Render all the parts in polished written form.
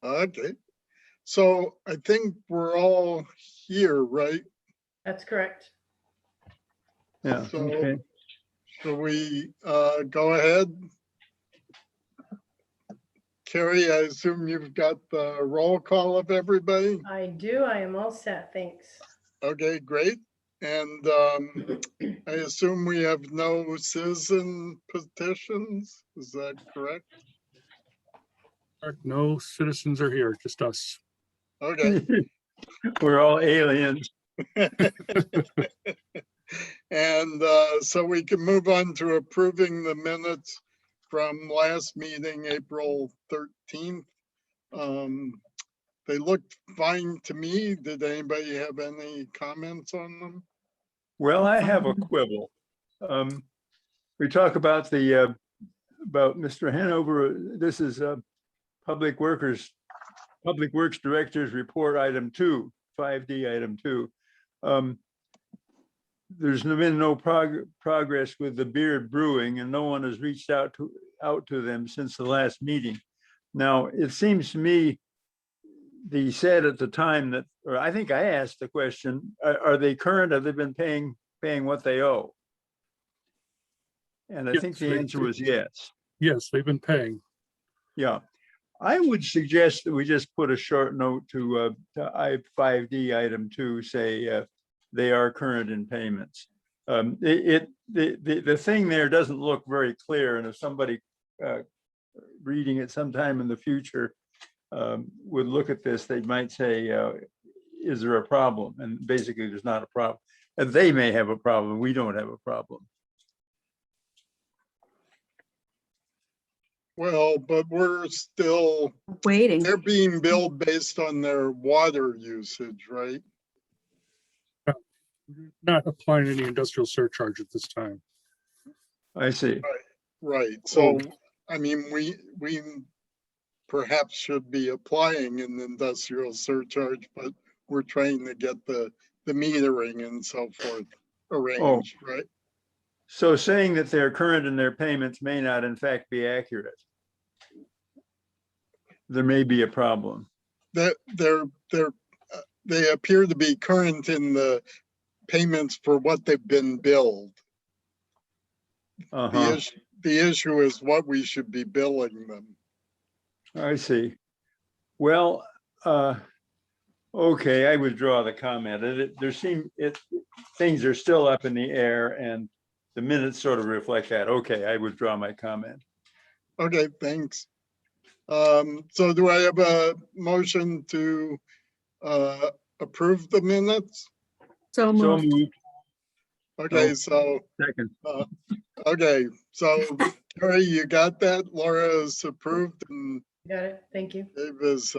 Okay. So I think we're all here, right? That's correct. Yeah, So okay. shall we go ahead? Carrie, I assume you've got the roll call of everybody? I do. I am all set. Thanks. Okay, great. And I assume we have no citizen petitions, is that correct? No citizens are here, just us. Okay. We're all aliens. And so we can move on to approving the minutes from last meeting, April 13th. They looked fine to me. Did anybody have any comments on them? Well, I have a quibble. We talk about the, about Mr. Hanover. This is Public Works Director's Report, item 2, 5D, item 2. There's been no progress with the Beard Brewing, and no one has reached out to them since the last meeting. Now, it seems to me, they said at the time that, or I think I asked the question, are they current? Have they been paying what they owe? And I Yes, think the they answer do. was yes. Yes, they've been paying. Yeah. I would suggest that we just put a short note to I-5D item 2, say they are current in payments. The thing there doesn't look very clear, and if somebody reading it sometime in the future would look at this, they might say, is there a problem? And basically there's not a problem. And they may have a problem. We don't have a problem. Well, but we're still, Waiting. they're being billed based on their water usage, right? Not applying any industrial surcharge at this time. I see. Right. So, I mean, we perhaps should be applying an industrial surcharge, but we're trying to get the metering and so forth arranged, right? So saying that they're current in their payments may not in fact be accurate. There may be a problem. They appear to be current in the payments for what they've been billed. Uh-huh. The issue is what we should be billing them. I see. Well, okay, I withdraw the comment. Things are still up in the air, and the minutes sort of reflect that. Okay, I withdraw my comment. Okay, thanks. So do I have a motion to approve the minutes? So So moved. moved. Okay, Oh. so, Second. okay, so Carrie, you got that? Laura is approved and Got it. Thank you. Dave is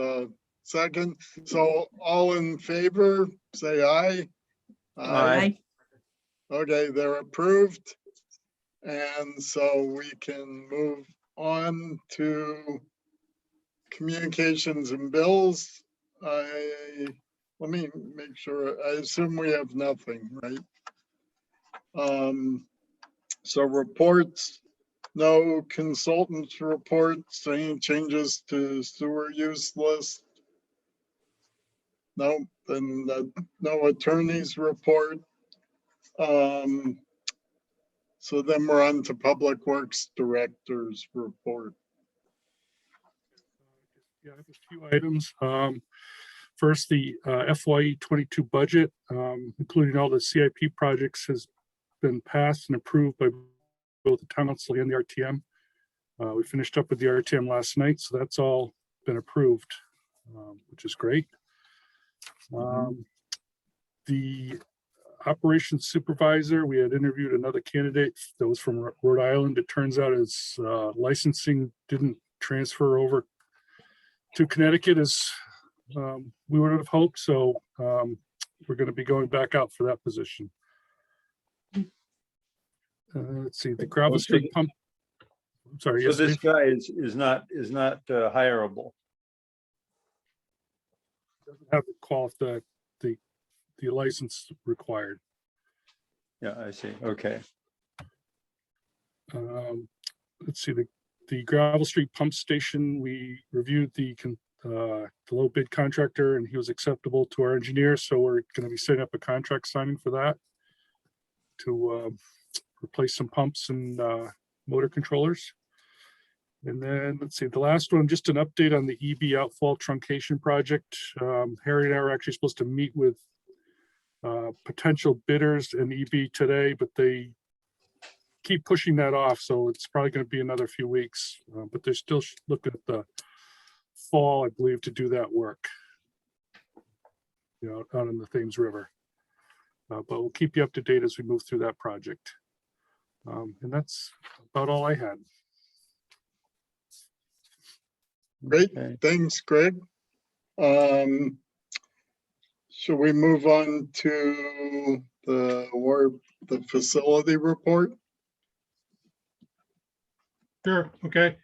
second. So all in favor, say aye. Aye. Okay, they're approved. And so we can move on to communications and bills. Let me make sure. I assume we have nothing, right? So reports, no consultants reports, any changes to sewer use list? No, then no attorney's report. So then we're on to Public Works Director's report. Yeah, I have a few items. First, the FY 22 budget, including all the CIP projects, has been passed and approved by both the town council and the RTM. We finished up with the RTM last night, so that's all been approved, which is great. The operations supervisor, we had interviewed another candidate that was from Rhode Island. It turns out his licensing didn't transfer over to Connecticut as we would have hoped. So we're going to be going back out for that position. Let's see, the gravel street pump. I'm sorry. So Yes, this Dave? guy is not hireable. Doesn't have to qualify the license required. Yeah, I see. Okay. Let's see, the gravel street pump station, we reviewed the the low bid contractor, and he was acceptable to our engineer. So we're going to be setting up a contract signing for that to replace some pumps and motor controllers. And then let's see, the last one, just an update on the EB Outfall Truncation project. Harry and I are actually supposed to meet with potential bidders and EB today, but they keep pushing that off. So it's probably going to be another few weeks, but they're still looking at the fall, I believe, to do that work, you know, out in the Thames River. But we'll keep you up to date as we move through that project. And that's about all I had. Great, Okay. thanks, Greg. Should we move on to the facility report? Sure, okay.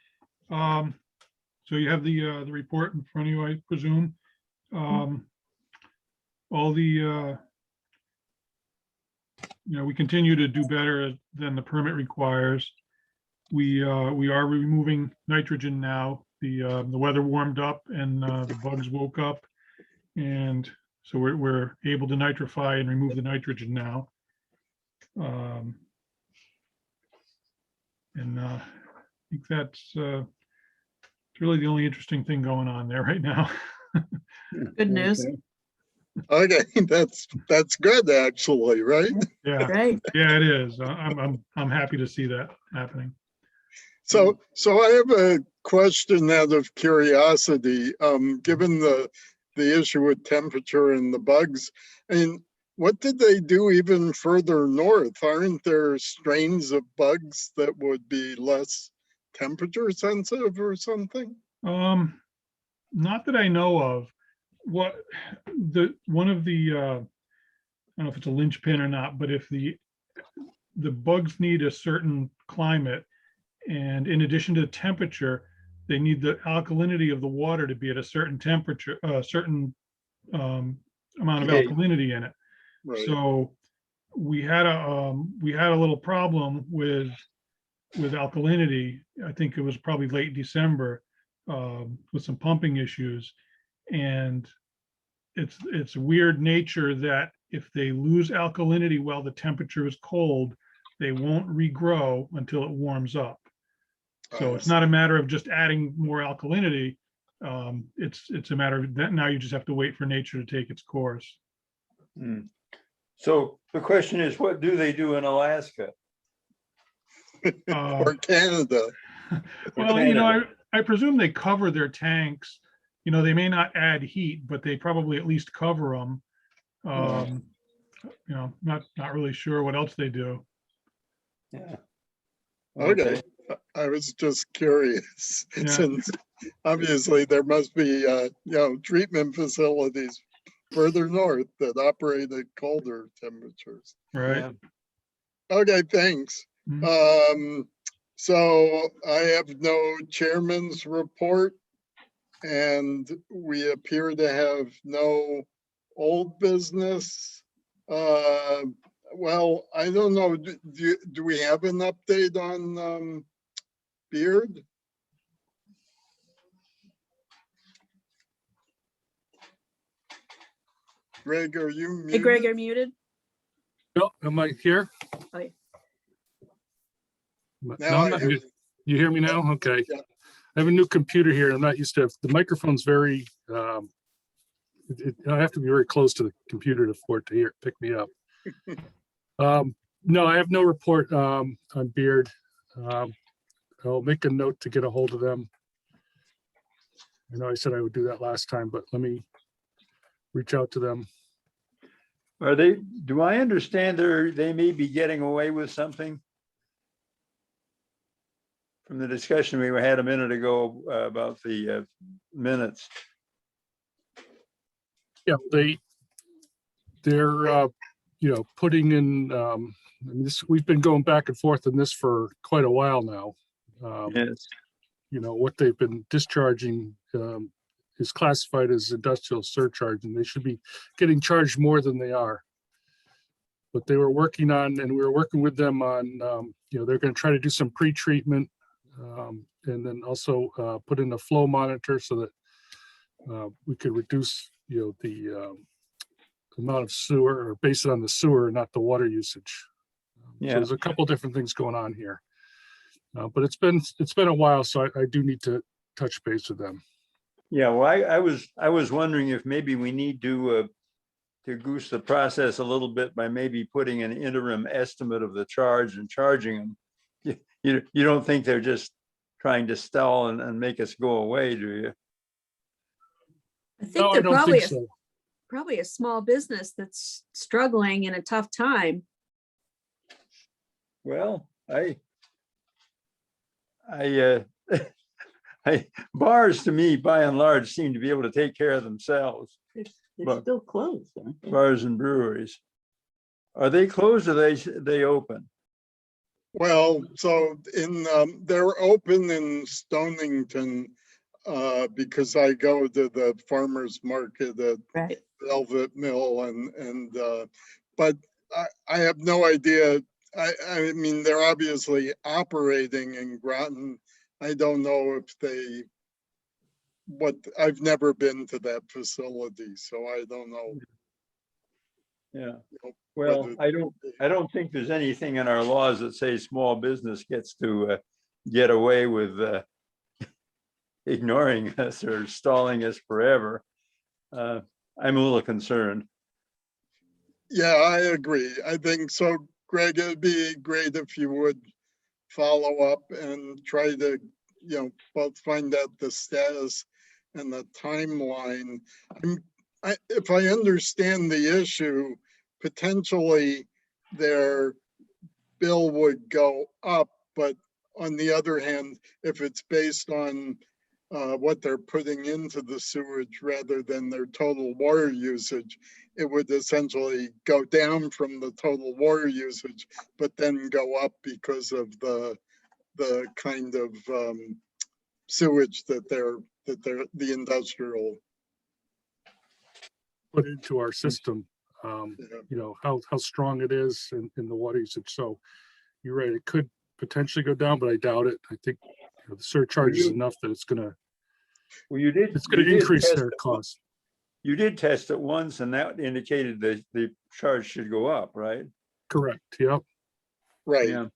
So you have the report in front of you, I presume. All the, we continue to do better than the permit requires. We are removing nitrogen now. The weather warmed up and the bugs woke up, and so we're able to nitrify and remove the nitrogen now. And I think that's really the only interesting thing going on there right now. Good news. Okay. Okay, that's good, actually, right? Yeah, Right. yeah, it is. I'm happy to see that happening. So I have a question out of curiosity, given the issue with temperature and the bugs. I mean, what did they do even further north? Aren't there strains of bugs that would be less temperature sensitive or something? Not that I know of. One of the I don't know if it's a linchpin or not, but if the bugs need a certain climate, and in addition to the temperature, they need the alkalinity of the water to be at a certain temperature, a certain amount of Okay. alkalinity in it. Right. So we had a little problem with alkalinity. I think it was probably late December, with some pumping issues, and it's weird nature that if they lose alkalinity while the temperature is cold, they won't regrow until it warms up. So it's not a matter of just adding more alkalinity. It's a matter of that now you just have to wait for nature to take its course. Hmm. So the question is, what do they do in Alaska? Or Canada. Well, Canada? I presume they cover their tanks. They may not add heat, but they probably at least cover them. Not really sure what else they do. Yeah. Okay, I was just curious, Yeah. since obviously there must be, treatment facilities further north that operate at colder temperatures. Right. Yeah. Okay, thanks. Mhm. So I have no chairman's report, and we appear to have no old business. Well, I don't know, do we have an update on Beard? Greg, are you muted? Hey, Greg, you're muted. No, am I here? Oh, yeah. No, Now I'm I not hear muted. You hear me now? Okay. Yeah. I have a new computer here. I'm not used to the microphone's very, I have to be very close to the computer for it to pick me up. No, I have no report on Beard. I'll make a note to get a hold of them. I know I said I would do that last time, but let me reach out to them. Do I understand they may be getting away with something? From the discussion we had a minute ago about the minutes. Yeah, they're putting in, we've been going back and forth on this for quite a while now. Yes. What they've been discharging is classified as industrial surcharge, and they should be getting charged more than they are. But they were working on, and we were working with them on, they're going to try to do some pre-treatment, and then also put in a flow monitor so that we could reduce, the amount of sewer, or base it on the sewer, not the water usage. So Yeah. there's a couple different things going on here. But it's been a while, so I do need to touch base with them. Yeah, well, I was wondering if maybe we need to goose the process a little bit by maybe putting an interim estimate of the charge and charging them. You don't think they're just trying to stall and make us go away, do you? I No, think I they're don't think so. probably a small business that's struggling in a tough time. Well, bars to me, by and large, seem to be able to take care of themselves. It's But- still closed, aren't they? Bars and breweries. Are they closed or they open? Well, so they're open in Stonington, because I go to the farmer's market at Right. Velvet Mill but I have no idea. I mean, they're obviously operating in Groton. I don't know if I've never been to that facility, so I don't know. Yeah. know, Well, whether- I don't think there's anything in our laws that say small business gets to get away with ignoring us or stalling us forever. I'm a little concerned. Yeah, I agree. I think so, Greg, it'd be great if you would follow up and try to, both find out the status and the timeline. If I understand the issue, potentially their bill would go up, but on the other hand, if it's based on what they're putting into the sewage rather than their total water usage, it would essentially go down from the total water usage, but then go up because of the kind of sewage that the industrial, Put into our system, how strong it is in the water usage. So you're right, it could potentially go down, but I doubt it. I think the surcharge is enough that it's gonna Well, you did increase test their it. cost. You did test it once and that indicated that the charge should go up, right? Correct, yep. right, Yeah.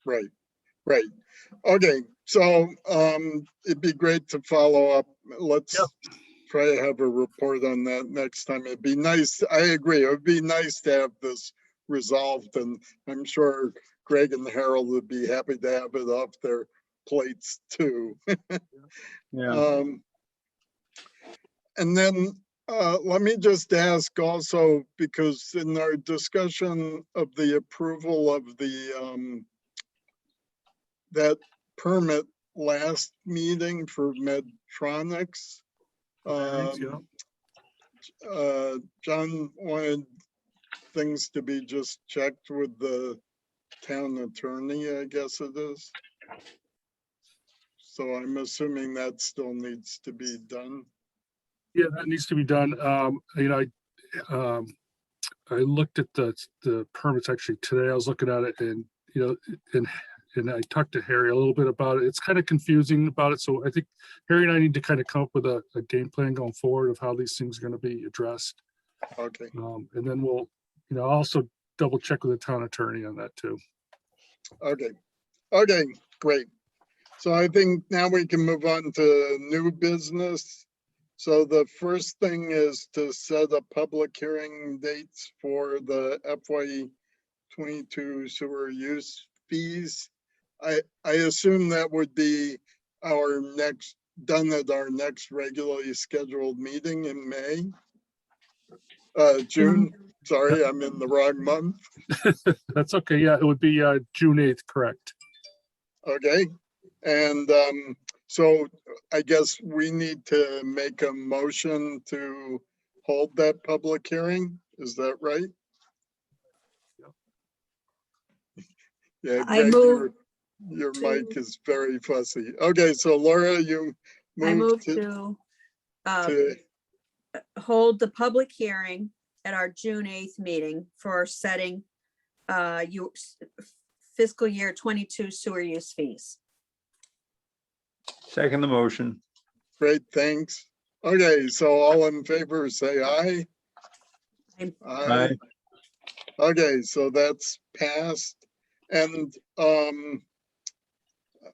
right. Okay, so it'd be great to follow up. Let's Yep. try to have a report on that next time. It'd be nice. I agree. It would be nice to have this resolved, and I'm sure Greg and Harold would be happy to have it off their plates too. Yeah. And then let me just ask also, because in our discussion of the approval of the that permit last meeting for Medtronics, Yeah. John wanted things to be just checked with the town attorney, I guess it is. So I'm assuming that still needs to be done. Yeah, that needs to be done. I looked at the permits actually today. I was looking at it and, and I talked to Harry a little bit about it. It's kind of confusing about it. So I think Harry and I need to kind of come up with a game plan going forward of how these things are going to be addressed. Okay, And then we'll, also double check with the town attorney on that too. okay, great. So I think now we can move on to new business. So the first thing is to set a public hearing dates for the FY 22 sewer use fees. I assume that would be done at our next regularly scheduled meeting in May. June, sorry, I'm in the wrong month. That's okay. Yeah, it would be June 8th, correct? Okay, and so I guess we need to make a motion to hold that public hearing, is that right? Yeah, I Greg, move your to- mic is very fussy. Okay, so Laura, you I move move to, to hold the public hearing at our June 8th meeting for setting fiscal year 22 sewer use fees. Second the motion. great, thanks. Okay, so all in favor, say aye. Aye. Aye. Okay, so that's passed. And,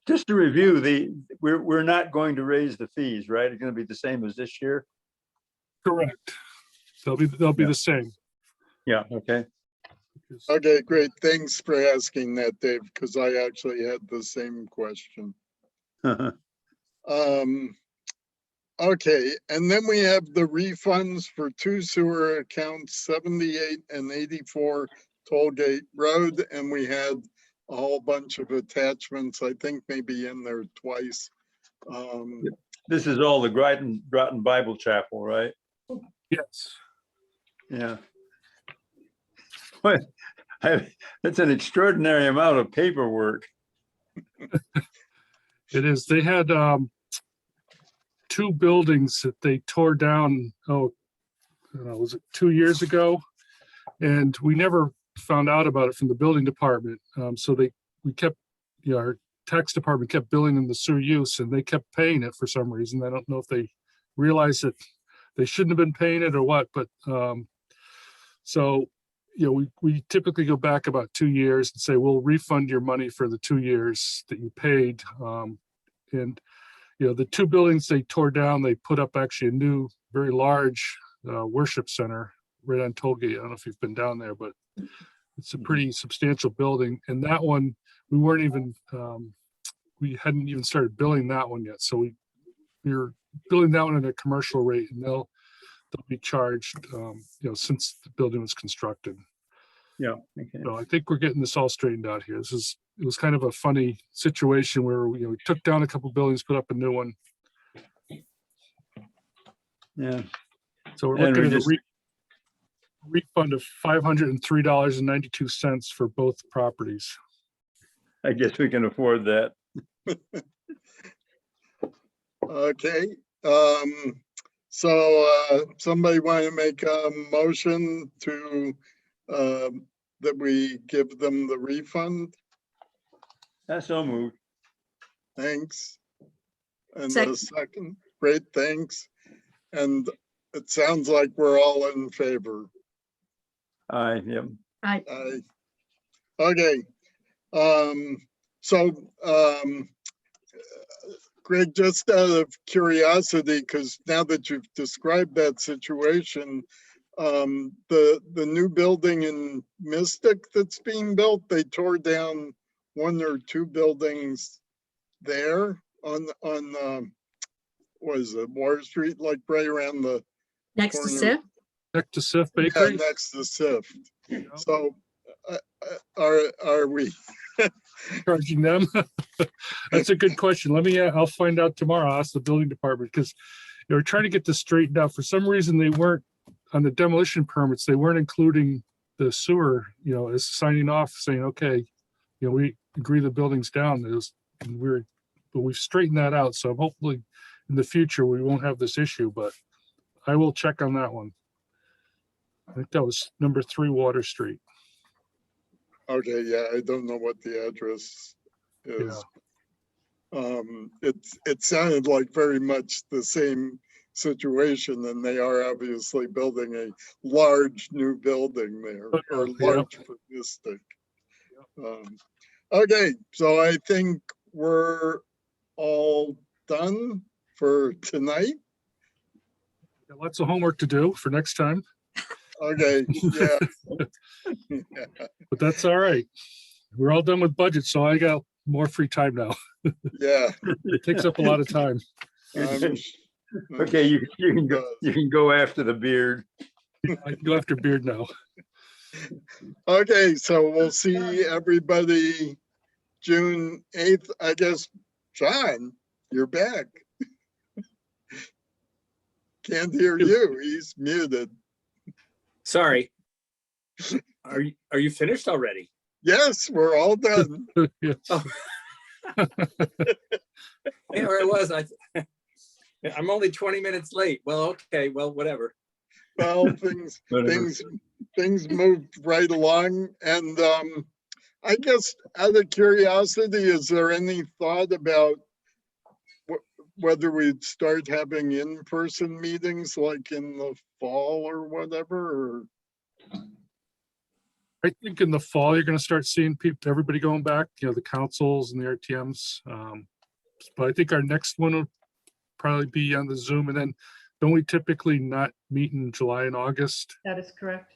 Just to review, we're not going to raise the fees, right? It's gonna be the same as this year? Correct. They'll be Yeah. the same. Yeah, okay. okay, great. Thanks for asking that, Dave, because I actually had the same question. Okay, and then we have the refunds for 2 sewer accounts, 78 and 84 Tollgate Road, and we had a whole bunch of attachments, I think maybe in there twice. This is all the Groton Bible Chapel, right? Yes. Yeah. What? That's an extraordinary amount of paperwork. It is. They had 2 buildings that they tore down, I don't know, was it 2 years ago? And we never found out about it from the building department. So we kept, our tax department kept billing them the sewer use, and they kept paying it for some reason. I don't know if they realized that they shouldn't have been paying it or what, but so, we typically go back about 2 years and say, we'll refund your money for the 2 years that you paid. And the 2 buildings they tore down, they put up actually a new, very large worship center right on Tallgate. I don't know if you've been down there, but it's a pretty substantial building. And that one, we hadn't even started billing that one yet. So we were billing that one at a commercial rate, and they'll be charged, since the building was constructed. Yeah, okay. So I think we're getting this all straightened out here. It was kind of a funny situation where we took down a couple buildings, put up a new one. Yeah. So we're And looking we at a refund of $503.92 for both properties. I guess we can afford that. Okay, somebody want to make a motion to, that we give them the refund? That's so moved. Thanks. And Second. a second, great, thanks. And it sounds like we're all in favor. Aye, yep. Aye. Okay, Greg, just out of curiosity, because now that you've described that situation, the new building in Mystic that's being built, they tore down 1 or 2 buildings there on what is it, Water Street, like right around the Next to corner. Sif? Next to Sif Yeah, Bakery. next to SIF. Yeah. So are we? Charging them? That's a good question. I'll find out tomorrow. I'll ask the building department, because we're trying to get this straightened out. For some reason, they weren't on the demolition permits. They weren't including the sewer, as signing off saying, okay, we agree the building's down. But we've straightened that out. So hopefully in the future, we won't have this issue, but I will check on that one. I think that was number 3 Water Street. Okay, yeah, I don't know what the address is. It sounded like very much the same situation, and they are obviously building a large new building there, or large for Mystic. Okay, so I think we're all done for tonight. Got lots of homework to do for next time, Okay, yeah. but that's all right. We're all done with budget, so I got more free time now. Yeah. It takes up a lot of time. Okay, you can go after the beard. I can go after Beard now. Okay, so we'll see everybody June 8th. I guess, John, you're back. Can't hear you. He's muted. Sorry. Are you finished already? Yes, we're all done. Yes. Oh. Yeah, where I was. I'm only 20 minutes late. Well, okay. Well, whatever. Well, Whatever. things moved right along. And I guess out of curiosity, is there any thought about whether we'd start having in-person meetings like in the fall or whatever, or, I think in the fall, you're gonna start seeing people, everybody going back, the councils and the RTMs. But I think our next one will probably be on the Zoom, and then don't we typically not meet in July and August? That is correct.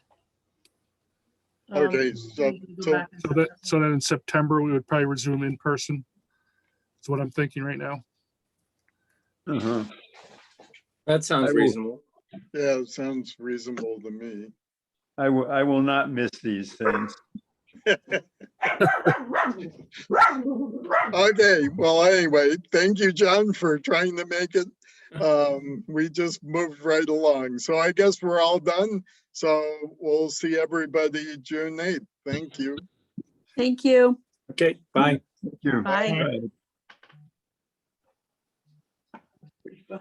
Okay, We so- need to go so- back and So then in September, we would probably resume in person. That's what I'm thinking right now. Uh-huh. That sounds I will- reasonable. yeah, it sounds reasonable to me. I will not miss these things. Okay, well, anyway, thank you, John, for trying to make it. We just moved right along. So I guess we're all done. So we'll see everybody June 8th. Thank you. Thank you. Okay, bye. Thank you. Bye. Bye.